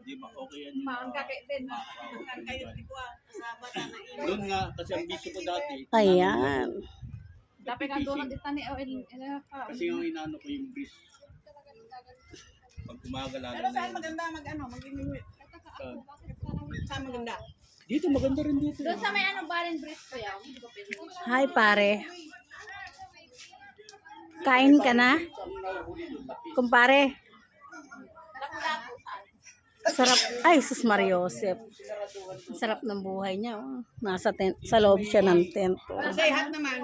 Di ba okay yan yung Maangkakit din. Maangkakit ko kasama na na doon nga, kasi ang bisyo ko dati. Ayan. Dapat nga doon dito ni Kasi yung inano ko yung bis. Pag umaga lalo pero na saan yun. maganda mag-inuwi? Saan maganda? Dito, maganda rin dito. Doon sa may Balen Bridge ko yan. Hi, pare. Kain ka na? Kumpare. Sarap. Ay, sus Mariosep. Sarap ng buhay niya. Oh. Nasa tent. Sa loob siya ng tent. Oh. Say hat naman.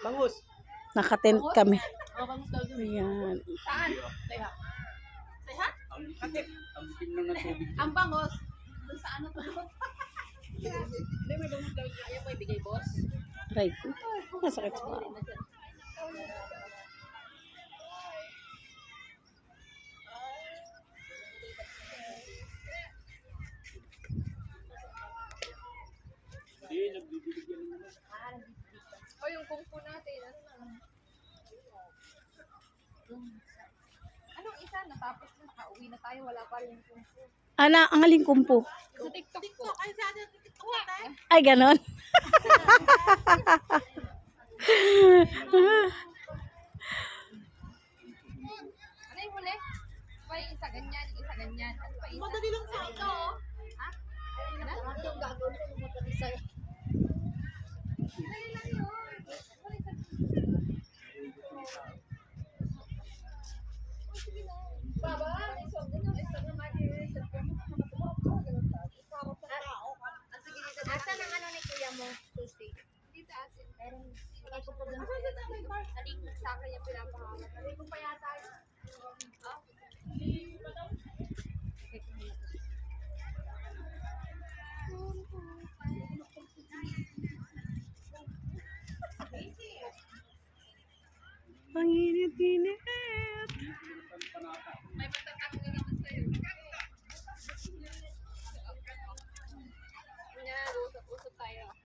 Bangus. Naka-tent kami. Saan? Ayan. Sayha. Sayha? Ang bitin lang ng tubig. Ang bangos. Doon sa ano to? Hindi, may bangus daw. Ayaw ko ibigay, boss. Right. Masakit pa. Hindi, nagbibigyan naman. O yung kung po natin. Anong isa? Natapos na. Pauwi na tayo. Wala pa rin yung kung po. Ana, ang aling kumpo. Sa TikTok po. Ay, saan yung TikTok natin? Ay, ganon. Ano yung huli? Pa yung isa ganyan, isa ganyan. Ano pa isa? Madali lang sa Ito. Ha? Ayun na. Ang gagawin ko ng motor isa. Dali lang yun. Wala isa. Baba, so ganyan isa na mag-i-reset ko. Asan ang ano ni kuya mo, Tuesday? Dito asin. Meron, hindi ko po dun. Nalikot sa akin yung pinapahamak. Sabi ko pa yata yun. Panginit-init.